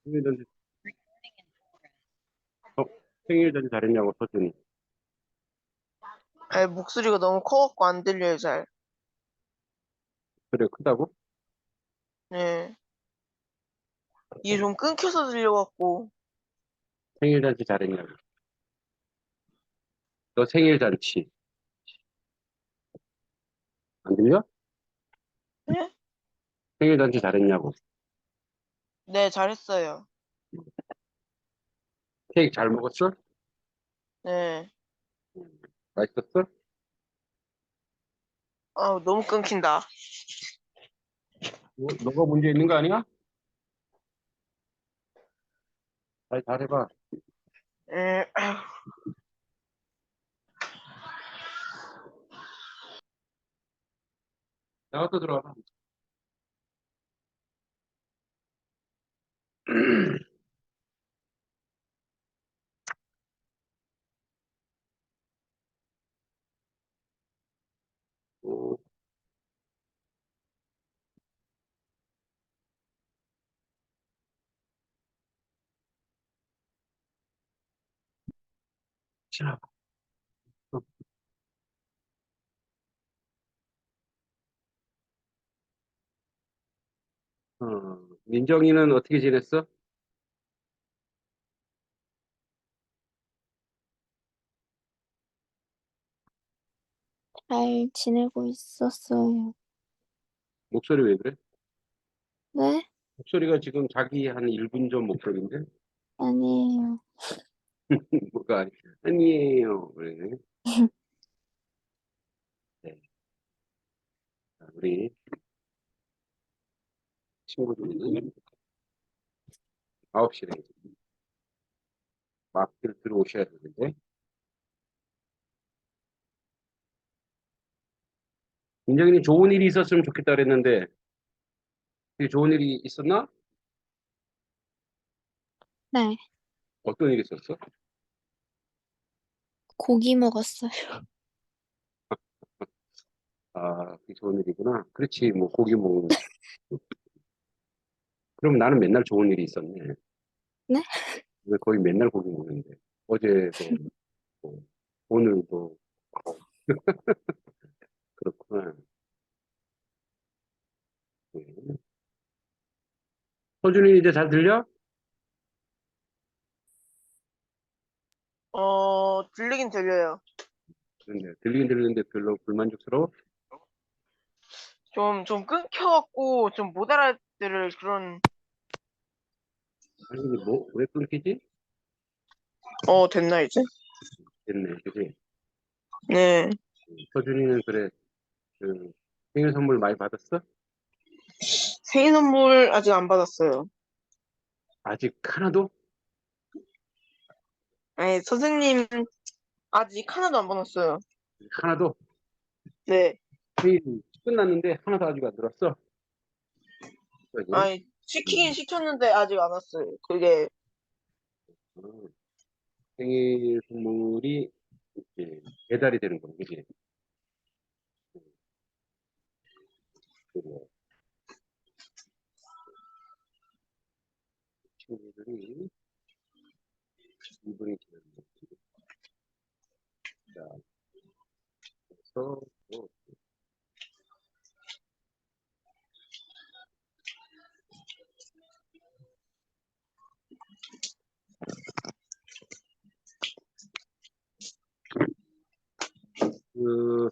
생일 잔치, 어, 생일 잔치 잘했냐고, 서준이. 아, 목소리가 너무 커갖고 안 들려요, 잘. 그래, 크다고? 네. 이게 좀 끊겨서 들려갖고. 생일 잔치 잘했냐고. 너 생일 잔치. 안 들려? 네? 생일 잔치 잘했냐고. 네, 잘했어요. 케이크 잘 먹었어? 네. 맛있었어? 아, 너무 끊긴다. 너가 문제 있는 거 아니야? 잘해봐. 아휴. 나가서 들어와. 어, 자, 민정이는 어떻게 지냈어? 잘 지내고 있었어요. 목소리 왜 그래? 네? 목소리가 지금 자기 한 1분 전 목소리인데? 아니에요. 뭐가 아니에요. 그래. 네. 자, 우리 친구들이 9시에 마트를 들어오셔야 되는데. 민정이는 좋은 일이 있었으면 좋겠다 그랬는데, 그게 좋은 일이 있었나? 네. 어떤 일이 있었어? 고기 먹었어요. 아, 그게 좋은 일이구나. 그렇지, 뭐, 고기 먹는. 그럼 나는 맨날 좋은 일이 있었네. 네? 왜 거의 맨날 고기 먹는데. 어제도, 먹고, 오늘도, 먹고. 그렇구나. 네. 서준이 이제 잘 들려? 들리긴 들려요. 네, 들리긴 들리는데 별로 불만족스러워? 좀 끊겨갖고 좀 못 알아들을 그런, 아니, 근데 뭐, 왜 끊기지? 됐나, 이제? 됐네, 그지? 네. 서준이는 그래, 그, 생일 선물 많이 받았어? 생일 선물 아직 안 받았어요. 아직 하나도? 아니, 선생님 아직 하나도 안 받았어요. 하나도? 네. 생일 끝났는데 하나도 아직 안 들었어? 그지? 아니, 시키긴 음, 시켰는데 아직 안 왔어요. 그게, 어, 생일 선물이 이제 배달이 되는 거지, 그지? 그리고 친구들이 이분이 지났는데, 자, 그래서, 뭐, 그,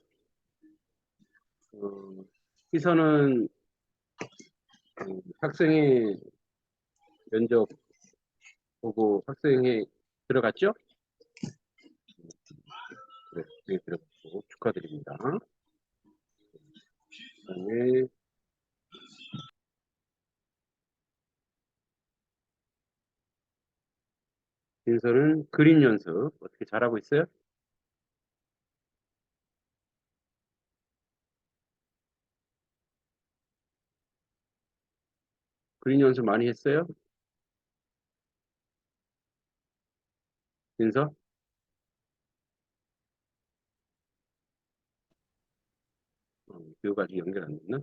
어, 시선은 학생회 면접 보고 학생회 들어갔죠? 그래, 학생회 들어갔고 축하드립니다. 그다음에 진서는 그림 연습 어떻게 잘하고 있어요? 그림 연습 많이 했어요? 진서? 교육 아직 연결 안 됐나?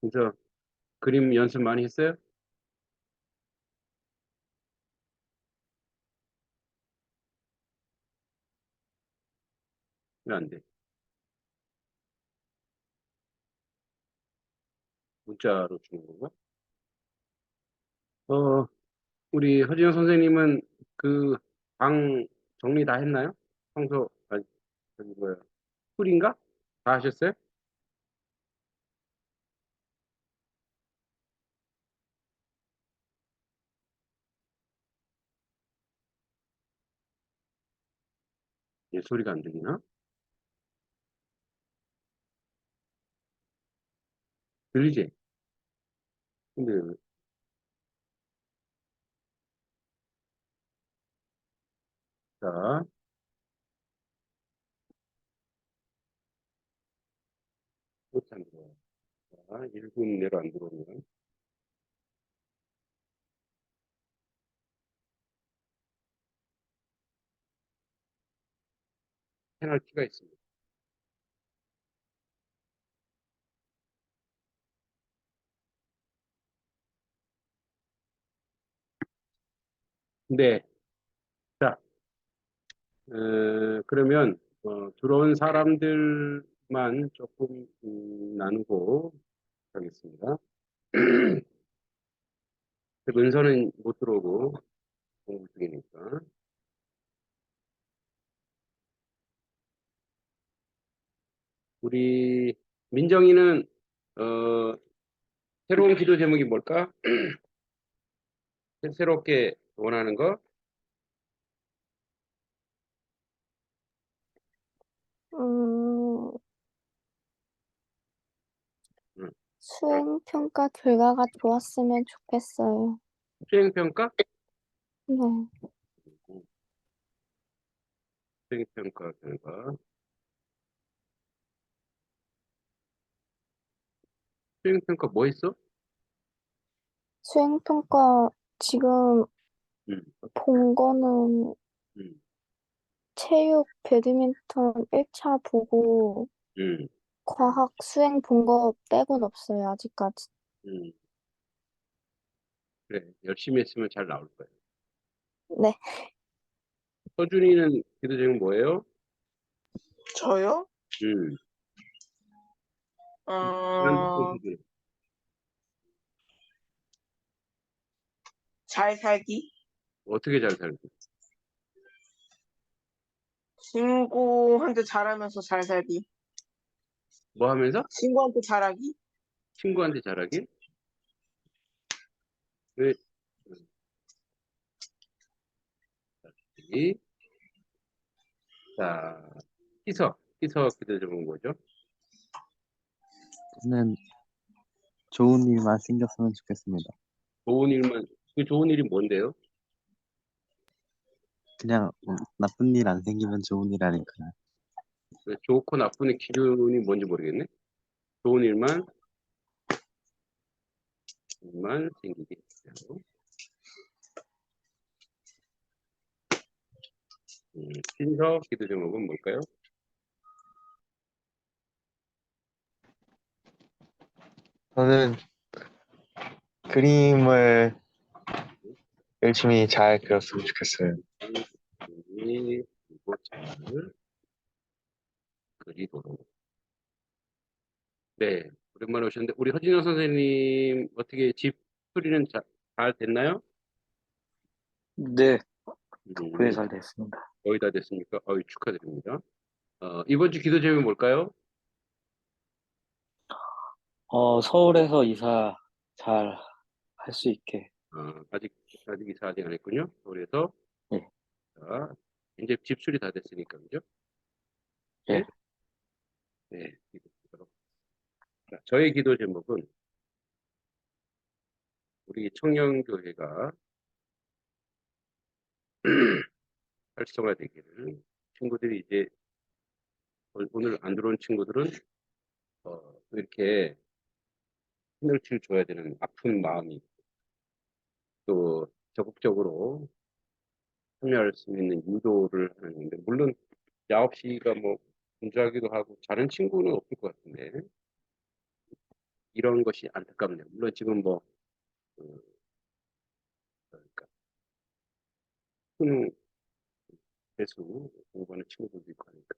그래서 그림 연습 많이 했어요? 왜 안 돼? 문자로 주는 건가? 어, 우리 허진영 선생님은 그 방 정리 다 했나요? 청소, 아니, 저기 뭐야, 풀인가? 다 하셨어요? 예, 소리가 안 들리나? 들리지? 근데, 자, 못안 들어요. 자, 1분 내로 안 들어오면. 페널티가 있습니다. 네. 자, 그러면, 들어온 사람들만 조금, 나누고 하겠습니다. 은서는 못 들어오고, 공부 중이니까. 우리, 민정이는, 어, 새로운 기도 제목이 뭘까? 새롭게 원하는 거? 음, 응. 수행평가 결과가 좋았으면 좋겠어요. 수행평가? 네. 수행평가 결과. 수행평가 뭐 했어? 수행평가 지금 응, 본 거는 응, 체육, 배드민턴 1차 보고 응, 과학 수행 본 거 빼곤 없어요, 아직까지. 응. 그래, 열심히 했으면 잘 나올 거야. 네. 서준이는 기도 제목 뭐예요? 저요? 응. 어, 잘 살기? 어떻게 잘 살고? 친구한테 잘하면서 잘 살기? 뭐 하면서? 친구한테 잘하기? 친구한테 잘하기? 왜? 응. 자, 희석 기도 제목 뭐죠? 저는 좋은 일만 생겼으면 좋겠습니다. 좋은 일만, 그 좋은 일이 뭔데요? 그냥 나쁜 일 안 생기면 좋은 일 아닐까요? 그 좋고 나쁜의 기준이 뭔지 모르겠네. 좋은 일만 생기게 해요. 신석 기도 제목은 뭘까요? 저는 그림을 열심히 잘 그렸으면 좋겠어요. 그리고 잘 그리도록. 네, 오랜만에 오셨는데 우리 허진영 선생님 어떻게 집 수리는 잘 됐나요? 네, 덕분에 음, 잘 됐습니다. 거의 다 됐습니까? 축하드립니다. 이번 주 기도 제목이 뭘까요? 서울에서 이사 잘 할 수 있게. 아직 이사 아직 안 했군요. 그래서 예, 자, 이제 집 수리 다 됐으니까 그죠? 네, 예. 네, 기도하도록. 자, 저의 기도 제목은 우리 청년교회가 활성화되기를 친구들이 이제 오늘 안 들어온 친구들은 이렇게 에너지를 줘야 되는 아픈 마음이 또 적극적으로 참여할 수 있는 유도를 하는데 물론 9시가 뭐 분주하기도 하고 자는 친구는 없을 것 같은데 이런 것이 안타깝네요. 물론 지금 뭐 그러니까 수능 배수 공부하는 친구들도 있고 하니까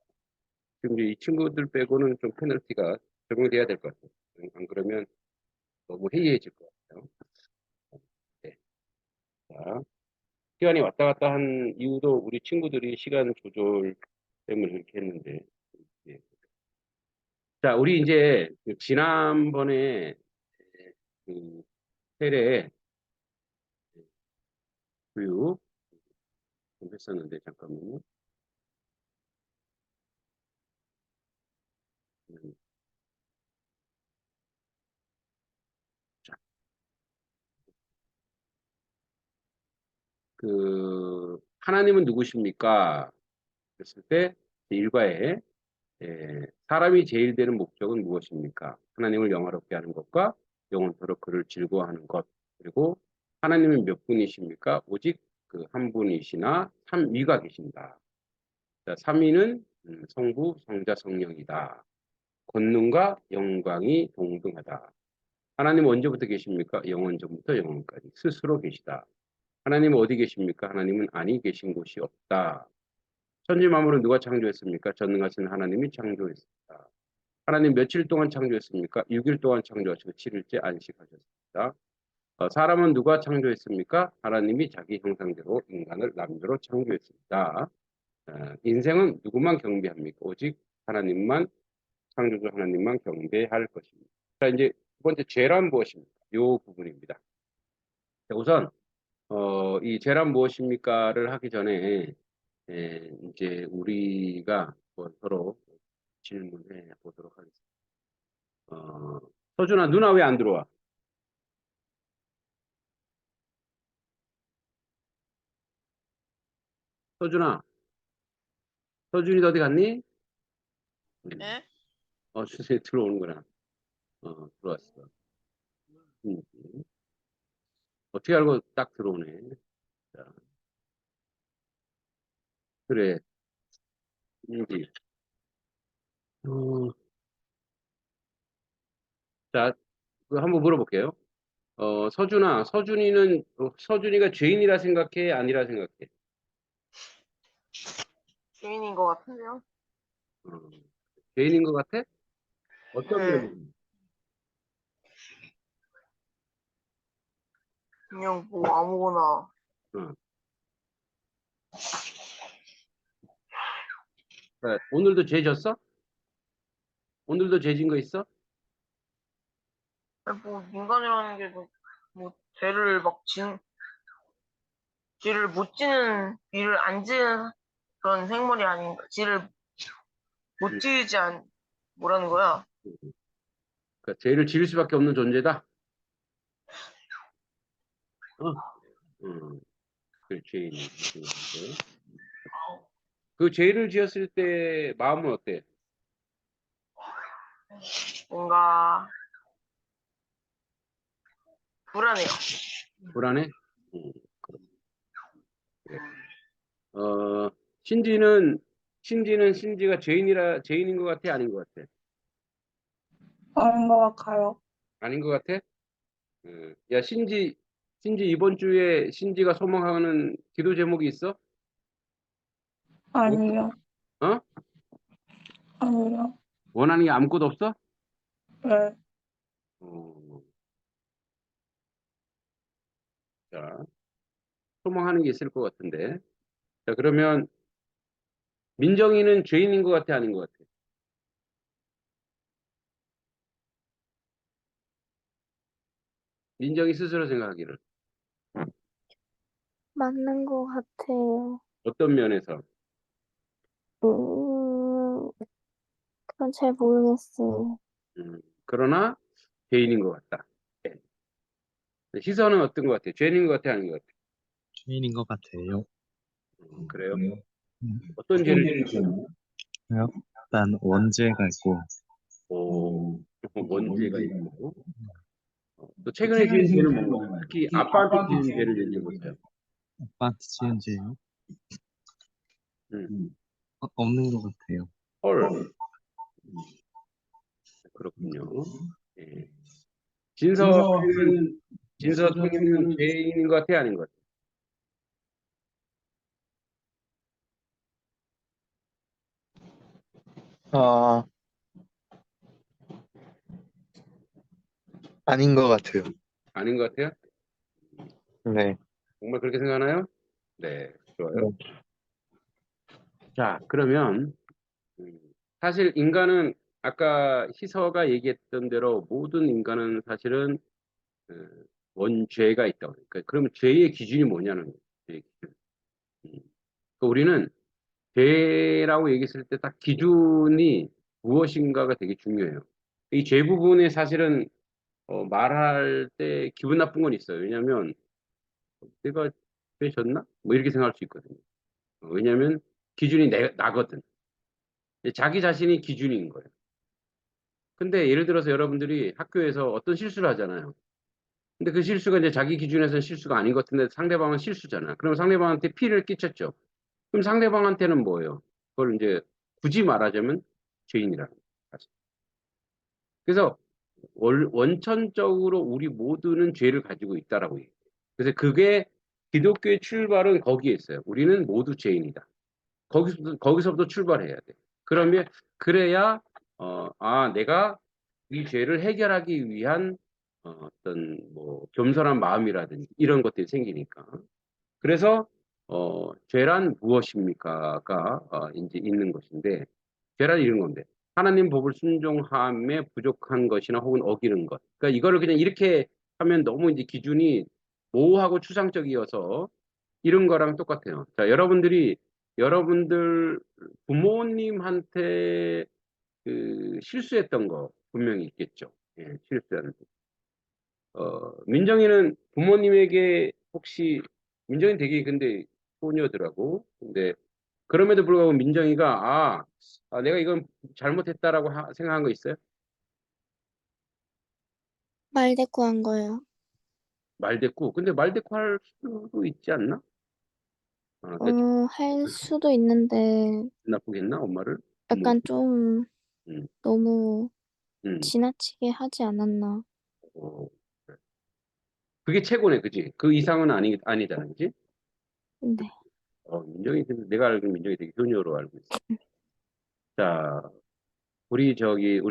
지금 이제 이 친구들 빼고는 좀 페널티가 적용돼야 될 것 같아요. 안 그러면 너무 해이해질 것 같아요. 네. 자, 시간이 왔다 갔다 한 이유도 우리 친구들이 시간 조절 때문에 그렇게 했는데. 예. 자, 우리 이제 그 지난번에 그 세례 교육 좀 했었는데 잠깐만요. 음, 자, 그 하나님은 누구십니까? 그랬을 때 일과에 사람이 제일 되는 목적은 무엇입니까? 하나님을 영화롭게 하는 것과 영원토록 그를 즐거워하는 것. 그리고 하나님은 몇 분이십니까? 오직 그 한 분이시나 삼위가 계신다. 자, 삼위는 성부, 성자, 성령이다. 권능과 영광이 동등하다. 하나님은 언제부터 계십니까? 영원 전부터 영원까지 스스로 계시다. 하나님은 어디 계십니까? 하나님은 아니 계신 곳이 없다. 천지 만물은 누가 창조했습니까? 전능하신 하나님이 창조했습니다. 하나님 며칠 동안 창조했습니까? 6일 동안 창조하시고 7일째 안식하셨습니다. 사람은 누가 창조했습니까? 하나님이 자기 형상대로 인간을 남자로 창조했습니다. 인생은 누구만 경배합니까? 오직 하나님만, 창조주 하나님만 경배할 것입니다. 자, 이제 두 번째 죄란 무엇입니까? 이 부분입니다. 자, 우선 이 죄란 무엇입니까를 하기 전에 이제 우리가 뭐 서로 질문해 보도록 하겠습니다. 서준아, 누나 왜 안 들어와? 서준아, 서준이 어디 갔니? 네? 주세요. 들어오는구나. 들어왔어. 음. 어떻게 알고 딱 들어오네. 자, 그래. 인지. 어, 자, 그 한번 물어볼게요. 서준이가 죄인이라 생각해? 아니라 생각해? 죄인인 것 같은데요? 어, 죄인인 것 같아? 어떤 네. 면이? 그냥 뭐 아무거나. 어. 자, 오늘도 죄 졌어? 오늘도 죄 진 거 있어? 아니, 뭐 인간이라는 게 뭐 죄를 죄를 못 지는, 죄를 안 지는 그런 생물이 아닌가. 죄를 못 지지 뭐라는 거야? 그러니까 죄를 지을 수밖에 없는 존재다. 그 죄인이. 그 죄를 지었을 때 마음은 어때? 뭔가 불안해요. 불안해? 그래. 신지는 신지가 죄인인 것 같아? 아닌 것 같아? 아닌 것 같아요. 아닌 것 같아? 야, 신지 이번 주에 신지가 소망하는 기도 제목이 있어? 아니요. 어? 아니요. 원하는 게 아무것도 없어? 네. 어, 자, 소망하는 게 있을 것 같은데. 자, 그러면 민정이는 죄인인 것 같아? 아닌 것 같아? 민정이 스스로 생각하기를. 맞는 것 같아요. 어떤 면에서? 그건 잘 모르겠어요. 그러나 죄인인 것 같다. 예. 시선은 어떤 것 같아? 죄인인 것 같아? 아닌 것 같아? 죄인인 것 같아요. 그래요? 음. 어떤 죄를 지었어요? 그래요? 일단 원죄가 있고, 오, 원죄가 있고. 또 최근에 지은 죄는 뭔가? 특히 아빠한테 지은 죄를 얘기해 보세요. 아빠한테 지은 죄요? 음. 없는 것 같아요. 헐. 그렇군요. 예. 진서는 진서 총리는 죄인인 것 같아, 아닌 것 같아? 아, 아닌 것 같아요. 아닌 것 같아요? 네. 정말 그렇게 생각하나요? 네, 좋아요. 네. 자, 그러면 음, 사실 인간은 아까 희서가 얘기했던 대로 모든 인간은 사실은 어, 원죄가 있다고. 그러니까 그러면 죄의 기준이 뭐냐는 거예요. 죄의 기준. 그러니까 우리는 죄라고 얘기했을 때 딱 기준이 무엇인가가 되게 중요해요. 이 죄 부분에 사실은 말할 때 기분 나쁜 건 있어요. 왜냐하면 내가 죄 졌나? 뭐 이렇게 생각할 수 있거든요. 왜냐하면 기준이 나거든. 자기 자신이 기준인 거예요. 근데 예를 들어서 여러분들이 학교에서 어떤 실수를 하잖아요. 근데 그 실수가 이제 자기 기준에서는 실수가 아닌 것 같은데 상대방은 실수잖아. 그럼 상대방한테 피해를 끼쳤죠. 그럼 상대방한테는 뭐예요? 그걸 이제 굳이 말하자면 죄인이라는 거예요. 사실. 그래서 원천적으로 우리 모두는 죄를 가지고 있다라고 얘기해요. 그래서 그게 기독교의 출발은 거기에 있어요. 우리는 모두 죄인이다. 거기서부터 출발해야 돼. 그러면 그래야 내가 이 죄를 해결하기 위한 어떤 뭐 겸손한 마음이라든지 이런 것들이 생기니까. 그래서 죄란 무엇입니까가 이제 있는 것인데 죄란 이런 건데 하나님 법을 순종함에 부족한 것이나 혹은 어기는 것. 그러니까 이거를 그냥 이렇게 하면 너무 이제 기준이 모호하고 추상적이어서 이런 거랑 똑같아요. 자, 여러분들 부모님한테 그 실수했던 거 분명히 있겠죠. 예, 실수하는. 민정이는 부모님에게 혹시 민정이 되게 근데 소녀더라고. 근데 그럼에도 불구하고 민정이가 내가 이건 잘못했다라고 생각한 거 있어요? 말대꾸한 거예요. 말대꾸. 근데 말대꾸 할 수도 있지 않나? 어, 그러니까 할 수도 있는데 나쁘겠나 엄마를? 부모. 약간 좀 음, 너무 음. 지나치게 하지 않았나. 어, 그래. 그게 최고네, 그지? 그 이상은 아니다는 거지? 네. 민정이 근데 내가 알기로 민정이 되게 효녀로 알고 있어. 자, 우리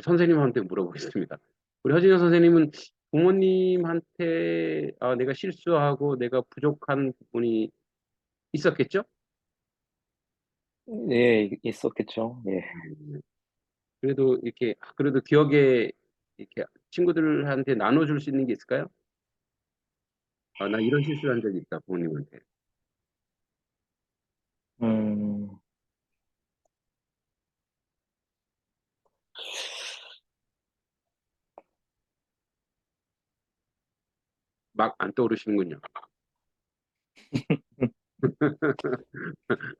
선생님한테 물어보겠습니다. 우리 허진영 선생님은 부모님한테 내가 실수하고 내가 부족한 부분이 있었겠죠? 예, 있었겠죠. 예. 그래도 이렇게 그래도 기억에 이렇게 친구들한테 나눠줄 수 있는 게 있을까요? 나 이런 실수를 한 적이 있다 부모님한테. 음, 막 안 떠오르시는군요.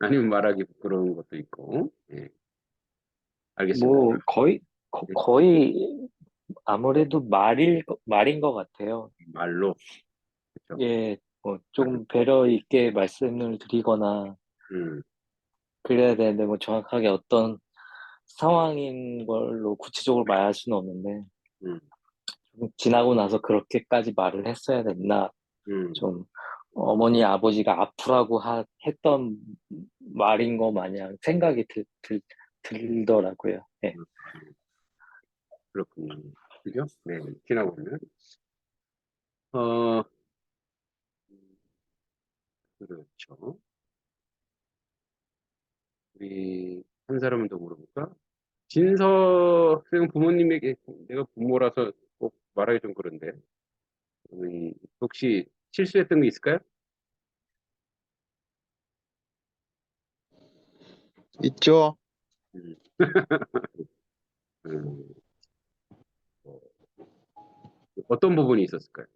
아니면 말하기 부끄러운 것도 있고. 예, 알겠습니다. 뭐, 거의 아무래도 말인 것 같아요. 말로. 그렇죠. 예, 말로. 좀 배려 있게 말씀을 드리거나 음, 그래야 되는데, 뭐 정확하게 어떤 상황인 걸로 구체적으로 말할 수는 없는데, 음, 좀 지나고 나서 그렇게까지 말을 했어야 됐나, 음. 좀 어머니, 아버지가 아프라고 했던 말인 거 마냥 생각이 들더라고요. 예. 음, 그렇군요. 그죠? 네, 지나보면. 어, 그렇죠. 우리 한 사람은 더 물어볼까? 진서 생 부모님에게 내가 부모라서 꼭 말하기 좀 그런데 혹시 실수했던 게 있을까요? 있죠? 음, 음, 어, 어떤 부분이 있었을까요?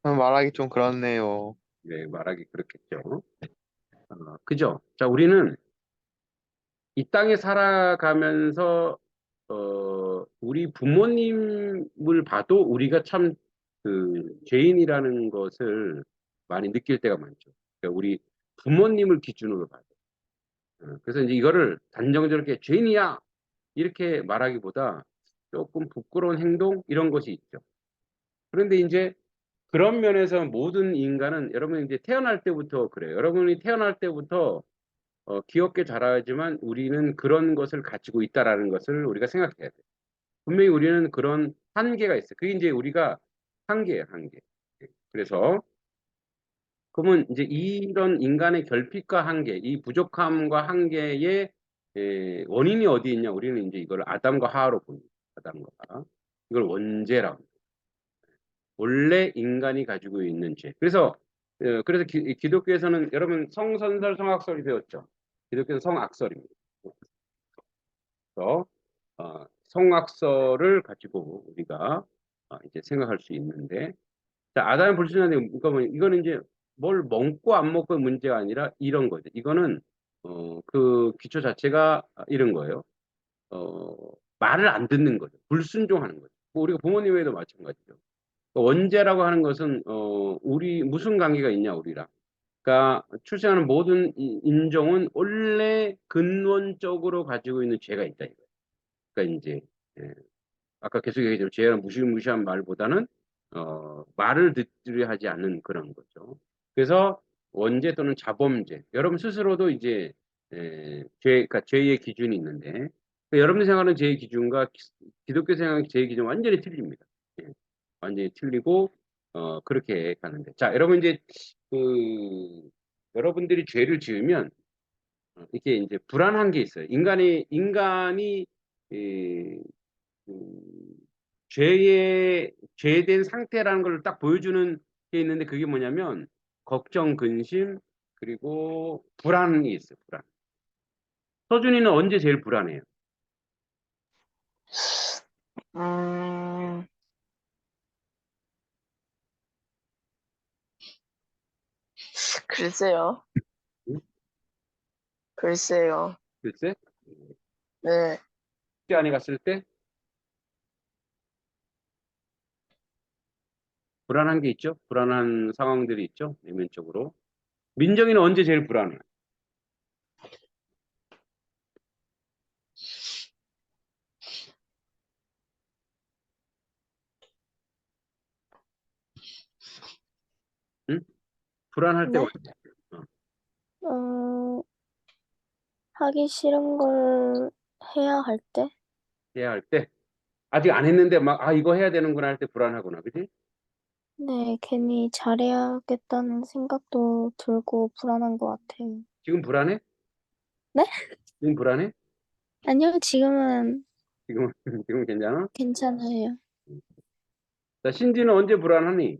말하기 좀 그렇네요. 네, 말하기 그렇겠죠. 그죠? 자, 우리는 이 땅에 살아가면서 우리 부모님을 봐도 우리가 참 그 죄인이라는 것을 많이 느낄 때가 많죠. 그러니까 우리 부모님을 기준으로 봐요. 그래서 이제 이거를 단정적으로 죄인이야 이렇게 말하기보다 조금 부끄러운 행동 이런 것이 있죠. 그런데 이제 그런 면에서 모든 인간은 여러분 이제 태어날 때부터 그래요. 여러분이 태어날 때부터 귀엽게 자라지만 우리는 그런 것을 가지고 있다라는 것을 우리가 생각해야 돼요. 분명히 우리는 그런 한계가 있어요. 그게 이제 우리가 한계예요, 한계. 그래서 그러면 이제 이런 인간의 결핍과 한계, 이 부족함과 한계의 원인이 어디 있냐? 우리는 이제 이걸 아담과 하와로 봅니다. 아담과 하와. 이걸 원죄라고. 원래 인간이 가지고 있는 죄. 그래서 기독교에서는 여러분 성선설 성악설이 배웠죠. 기독교는 성악설입니다. 그래서 성악설을 가지고 우리가 이제 생각할 수 있는데, 자, 아담의 불순종인데 이거는 이제 뭘 먹고 안 먹고의 문제가 아니라 이런 거죠. 이거는 그 기초 자체가 이런 거예요. 말을 안 듣는 거죠. 불순종하는 거죠. 뭐 우리가 부모님에도 마찬가지죠. 원죄라고 하는 것은 우리 무슨 관계가 있냐 우리랑. 그러니까 출생하는 모든 인종은 원래 근원적으로 가지고 있는 죄가 있다 이거예요. 그러니까 이제 예, 아까 계속 얘기했지만 죄는 무시무시한 말보다는 말을 듣으려 하지 않는 그런 거죠. 그래서 원죄 또는 자범죄. 여러분 스스로도 이제 그러니까 죄의 기준이 있는데 그러니까 여러분이 생각하는 죄의 기준과 기독교 생각하는 죄의 기준 완전히 틀립니다. 예, 완전히 틀리고 그렇게 가는데 자 여러분 이제 그 여러분들이 죄를 지으면 이게 이제 불안한 게 있어요. 인간이 음, 죄된 상태라는 걸 딱 보여주는 게 있는데 그게 뭐냐면 걱정, 근심 그리고 불안이 있어요. 불안. 서준이는 언제 제일 불안해요? 음, 글쎄요. 응? 글쎄요. 글쎄? 네. 학교 안에 갔을 때 불안한 게 있죠. 불안한 상황들이 있죠. 내면적으로. 민정이는 언제 제일 불안해요? 응? 불안할 때 네? 언제? 어, 음, 하기 싫은 걸 해야 할 때? 해야 할 때? 아직 안 했는데 막 이거 해야 되는구나 할 때 불안하구나. 그지? 네, 괜히 잘해야겠다는 생각도 들고 불안한 것 같아요. 지금 불안해? 네? 지금 불안해? 아니요, 지금은 지금 지금 괜찮아? 괜찮아요. 자, 신지는 언제 불안하니?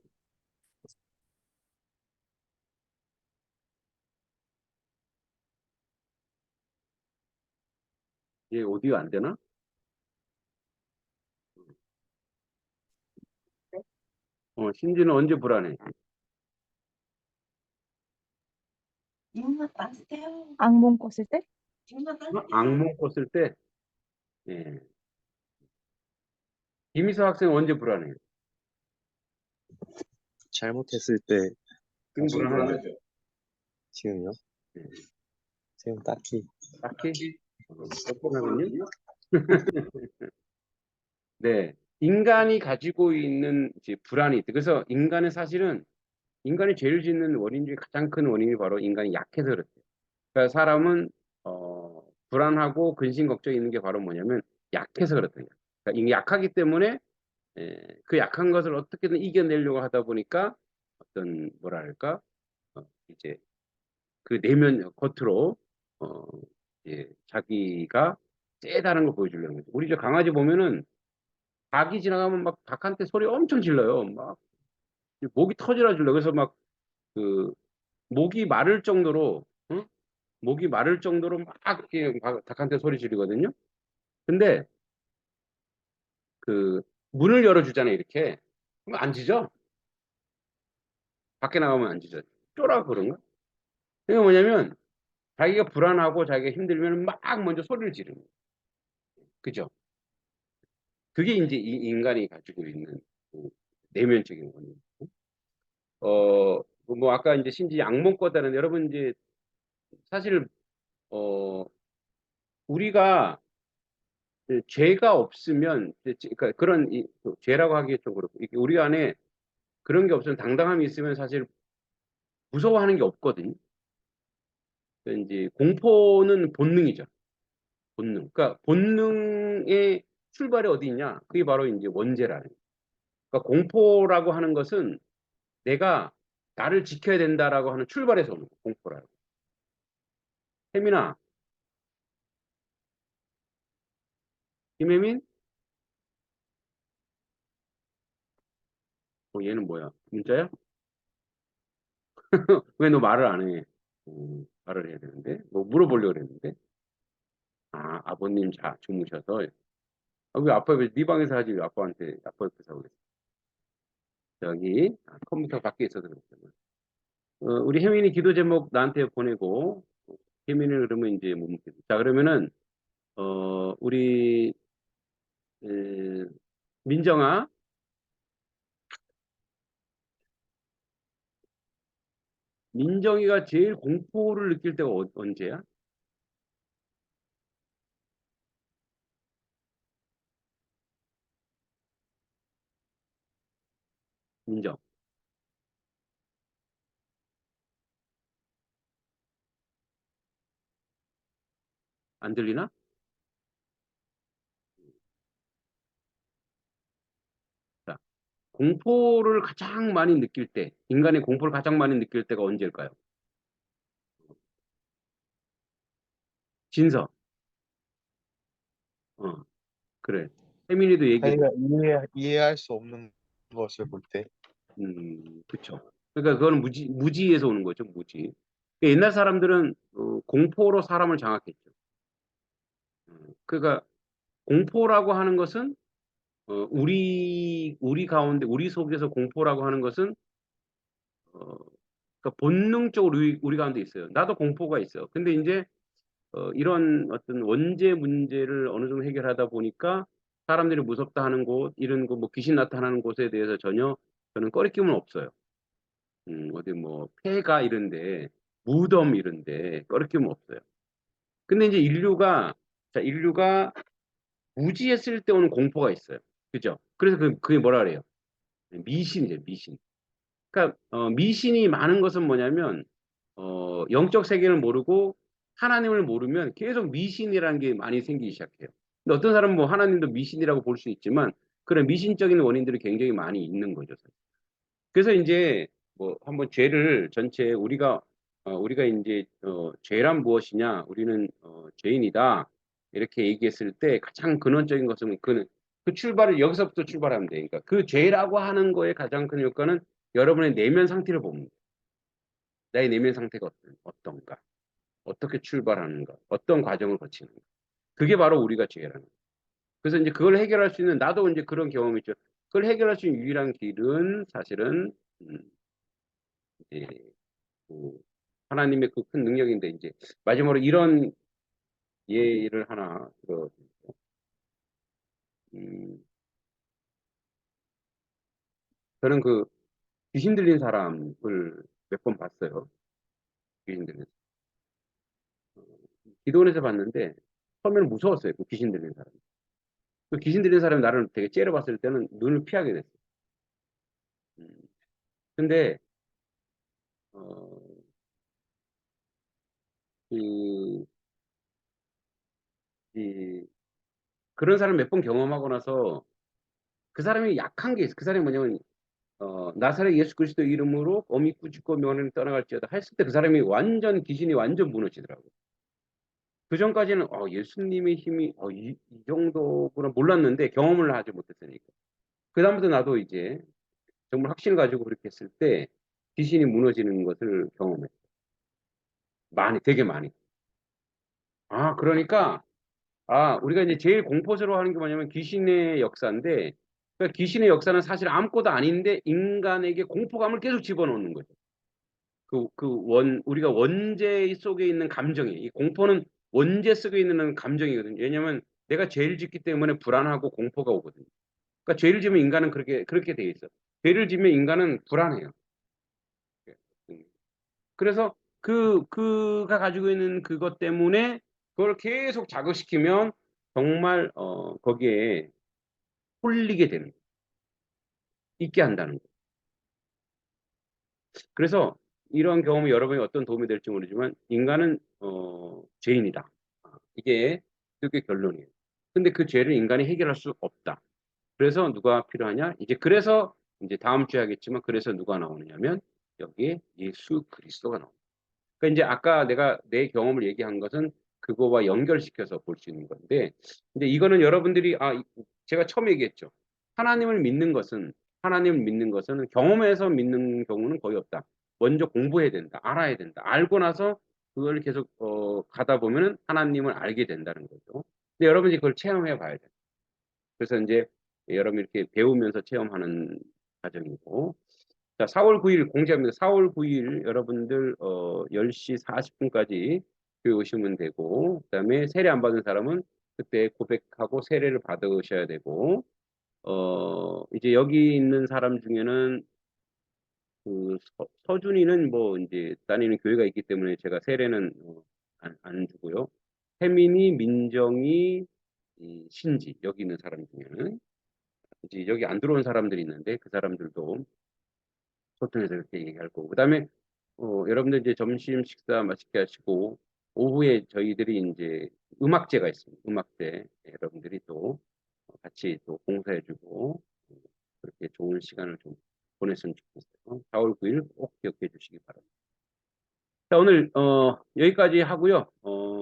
얘 오디오 안 되나? 신지는 언제 불안해? 악몽 꿨을 때? 악몽 꿨을 때? 예. 김희서 학생 언제 불안해? 잘못했을 때 지금 가장 불안해요. 불안하죠? 지금요? 예. 지금 딱히 딱히? 뻔뻔하군요? 네. 인간이 가지고 있는 이제 불안이 있대. 그래서 인간이 죄를 짓는 원인 중에 가장 큰 원인이 바로 인간이 약해서 그렇대요. 그러니까 사람은 불안하고 근심 걱정이 있는 게 바로 뭐냐면 약해서 그렇대요. 그러니까 이게 약하기 때문에 그 약한 것을 어떻게든 이겨내려고 하다 보니까 어떤 뭐랄까 이제 그 내면 겉으로 어, 자기가 세다는 걸 보여주려는 거죠. 우리 저 강아지 보면은 닭이 지나가면 막 닭한테 소리 엄청 질러요. 막 목이 터지라 질러. 그래서 막 그 목이 마를 정도로 응? 목이 마를 정도로 막 이렇게 닭한테 소리 지르거든요. 근데 그 문을 열어주잖아요. 이렇게 그럼 안 짖어. 밖에 나가면 안 짖어. 쫄아 그런가? 그게 뭐냐면 자기가 불안하고 자기가 힘들면 막 먼저 소리를 지르는 거예요. 그죠? 그게 이제 이 인간이 가지고 있는 그 내면적인 원인. 뭐 아까 이제 신지 악몽 꿨다는 여러분 이제 사실 우리가 죄가 없으면, 그러니까 그런 죄라고 하기에 좀 그렇고, 이게 우리 안에 그런 게 없으면 당당함이 있으면 사실 무서워하는 게 없거든요. 그러니까 이제 공포는 본능이죠. 본능. 그러니까 본능의 출발이 어디 있냐? 그게 바로 이제 원죄라는 거예요. 그러니까 공포라고 하는 것은 내가 나를 지켜야 된다라고 하는 출발에서 오는 거예요. 공포라고. 혜민아, 김혜민? 얘는 뭐야? 문자야? 왜 너 말을 안 해? 말을 해야 되는데. 뭐 물어보려고 그랬는데. 아버님 주무셔서. 왜 아빠 네 방에서 하지? 왜 아빠한테 아빠 옆에서 하고 그랬어? 저기 컴퓨터 밖에 있어서 그랬잖아. 우리 혜민이 기도 제목 나한테 보내고 혜민을 그러면 이제 못 묻겠다. 자 그러면은 우리 에, 민정아, 민정이가 제일 공포를 느낄 때가 언제야? 민정 안 들리나? 자, 공포를 가장 많이 느낄 때, 인간의 공포를 가장 많이 느낄 때가 언제일까요? 진서, 어, 그래. 혜민이도 얘기해. 자기가 이해할 수 없는 것을 볼 때. 그쵸. 그러니까 그거는 무지에서 오는 거죠, 무지. 그러니까 옛날 사람들은 공포로 사람을 장악했죠. 그러니까 공포라고 하는 것은 우리 가운데 우리 속에서 공포라고 하는 것은 어, 그러니까 본능적으로 우리 가운데 있어요. 나도 공포가 있어. 근데 이제 이런 어떤 원죄 문제를 어느 정도 해결하다 보니까 사람들이 무섭다 하는 곳, 이런 거 뭐 귀신 나타나는 곳에 대해서 전혀 저는 꺼리낌은 없어요. 어디 뭐 폐가 이런데 무덤 이런데 꺼리낌은 없어요. 근데 이제 인류가 무지했을 때 오는 공포가 있어요. 그죠? 그래서 그게 뭐라 그래요? 미신이죠, 미신. 그러니까 미신이 많은 것은 뭐냐면 영적 세계를 모르고 하나님을 모르면 계속 미신이라는 게 많이 생기기 시작해요. 근데 어떤 사람은 뭐 하나님도 미신이라고 볼 수 있지만 그런 미신적인 원인들이 굉장히 많이 있는 거죠. 그래서 이제 뭐 한번 죄를 전체 우리가 이제 죄란 무엇이냐? 우리는 죄인이다. 이렇게 얘기했을 때 가장 근원적인 것은 그 출발을 여기서부터 출발하면 돼. 그러니까 그 죄라고 하는 거에 가장 큰 효과는 여러분의 내면 상태를 봅니다. 나의 내면 상태가 어떤가? 어떻게 출발하는가? 어떤 과정을 거치는가? 그게 바로 우리가 죄라는 거예요. 그래서 이제 그걸 해결할 수 있는 나도 이제 그런 경험이 있죠. 그걸 해결할 수 있는 유일한 길은 사실은 이제 그 하나님의 그 큰 능력인데 이제 마지막으로 이런 예를 하나 들어. 음, 저는 그 귀신 들린 사람을 몇 번 봤어요. 귀신 들린 기도원에서 봤는데 처음에는 무서웠어요. 그 귀신 들린 사람. 그 귀신 들린 사람이 나를 되게 째려봤을 때는 눈을 피하게 됐어요. 음, 근데 어, 그, 이, 그런 사람 몇 번 경험하고 나서 그 사람이 약한 게 있어. 그 사람이 뭐냐면 나사렛 예수 그리스도 이름으로 어미 꾸짖고 명하는 떠나갈지어다 했을 때 그 사람이 완전 귀신이 완전 무너지더라고. 그 전까지는 예수님의 힘이 이 정도구나 몰랐는데 경험을 하지 못했으니까. 그 다음부터 나도 이제 정말 확신을 가지고 그렇게 했을 때 귀신이 무너지는 것을 경험했어. 많이, 되게 많이. 그러니까 우리가 이제 제일 공포스러워하는 게 뭐냐면 귀신의 역사인데, 그러니까 귀신의 역사는 사실 아무것도 아닌데 인간에게 공포감을 계속 집어넣는 거죠. 우리가 원죄 속에 있는 감정이, 이 공포는 원죄 속에 있는 감정이거든요. 왜냐면 내가 죄를 짓기 때문에 불안하고 공포가 오거든요. 그러니까 죄를 지으면 인간은 그렇게 돼 있어. 죄를 지으면 인간은 불안해요. 그래서 그가 가지고 있는 그것 때문에 그걸 계속 자극시키면 정말 거기에 홀리게 되는 거예요. 있게 한다는 거예요. 그래서 이런 경험이 여러분이 어떤 도움이 될지 모르지만 인간은 죄인이다. 이게 그게 결론이에요. 근데 그 죄를 인간이 해결할 수 없다. 그래서 누가 필요하냐? 그래서 이제 다음 주에 하겠지만 그래서 누가 나오느냐면 여기에 예수 그리스도가 나옵니다. 그러니까 이제 아까 내가 내 경험을 얘기한 것은 그거와 연결시켜서 볼 수 있는 건데, 근데 이거는 여러분들이 제가 처음 얘기했죠. 하나님을 믿는 것은 경험해서 믿는 경우는 거의 없다. 먼저 공부해야 된다. 알아야 된다. 알고 나서 그걸 계속 가다 보면은 하나님을 알게 된다는 거죠. 근데 여러분이 그걸 체험해 봐야 돼요. 그래서 이제 여러분 이렇게 배우면서 체험하는 과정이고, 자, 4월 9일 공지합니다. 4월 9일 여러분들 10시 40분까지 교회 오시면 되고, 그다음에 세례 안 받은 사람은 그때 고백하고 세례를 받으셔야 되고, 이제 여기 있는 사람 중에는 그 서준이는 뭐 이제 다니는 교회가 있기 때문에 제가 세례는 안 주고요. 혜민이, 민정이, 신지 여기 있는 사람 중에는 이제 여기 안 들어온 사람들이 있는데 그 사람들도 소통해서 이렇게 얘기할 거고. 그다음에 여러분들 이제 점심 식사 맛있게 하시고 오후에 저희들이 이제 음악제가 있습니다. 음악제 여러분들이 또 같이 또 봉사해주고 그렇게 좋은 시간을 좀 보냈으면 좋겠어요. 4월 9일 꼭 기억해 주시기 바랍니다. 자, 오늘 여기까지 하고요.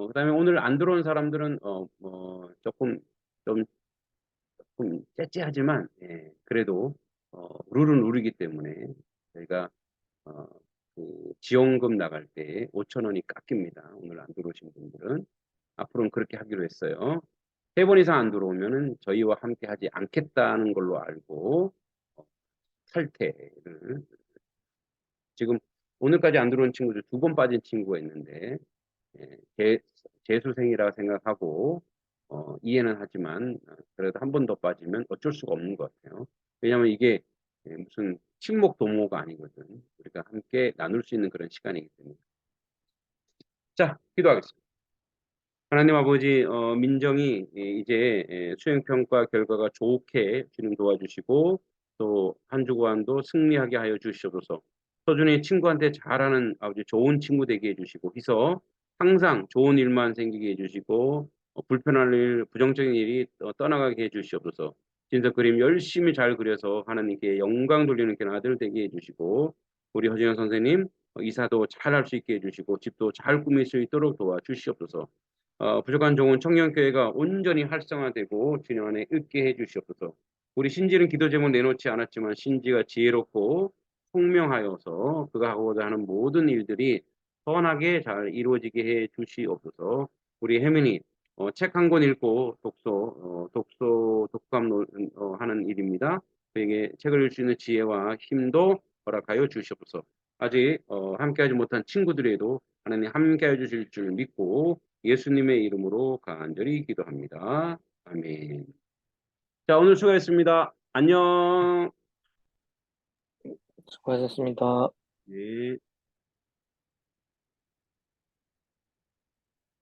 그다음에 오늘 안 들어온 사람들은 조금 좀 째째하지만 그래도 룰은 룰이기 때문에 저희가 어, 그 지원금 나갈 때 5,000원이 깎입니다. 오늘 안 들어오신 분들은 앞으로는 그렇게 하기로 했어요. 3번 이상 안 들어오면은 저희와 함께 하지 않겠다는 걸로 알고 탈퇴를 지금 오늘까지 안 들어온 친구들 2번 빠진 친구가 있는데 재수생이라 생각하고 이해는 하지만 그래도 한 번 더 빠지면 어쩔 수가 없는 것 같아요. 왜냐하면 이게 무슨 친목 도모가 아니거든. 우리가 함께 나눌 수 있는 그런 시간이기 때문에. 자, 기도하겠습니다. 하나님 아버지, 민정이 이제 수행평가 결과가 좋게 진행 도와주시고 또 한 주간도 승리하게 하여 주시옵소서. 서준이 친구한테 잘하는 아버지 좋은 친구 되게 해주시고 해서 항상 좋은 일만 생기게 해주시고 불편한 일, 부정적인 일이 떠나가게 해주시옵소서. 진석 그림 열심히 잘 그려서 하나님께 영광 돌리는 그런 아들 되게 해주시고 우리 허진영 선생님 이사도 잘 할 수 있게 해주시고 집도 잘 꾸밀 수 있도록 도와주시옵소서. 부족한 종은 청년교회가 온전히 활성화되고 주님 안에 있게 해주시옵소서. 우리 신지는 기도 제목 내놓지 않았지만 신지가 지혜롭고 총명하여서 그가 하고자 하는 모든 일들이 선하게 잘 이루어지게 해 주시옵소서. 우리 혜민이 책 한 권 읽고 독감 하는 일입니다. 그에게 책을 읽을 수 있는 지혜와 힘도 허락하여 주시옵소서. 아직 함께하지 못한 친구들에도 하나님 함께해 주실 줄 믿고 예수님의 이름으로 간절히 기도합니다. 아멘. 자, 오늘 수고했습니다. 안녕. 수고하셨습니다. 네.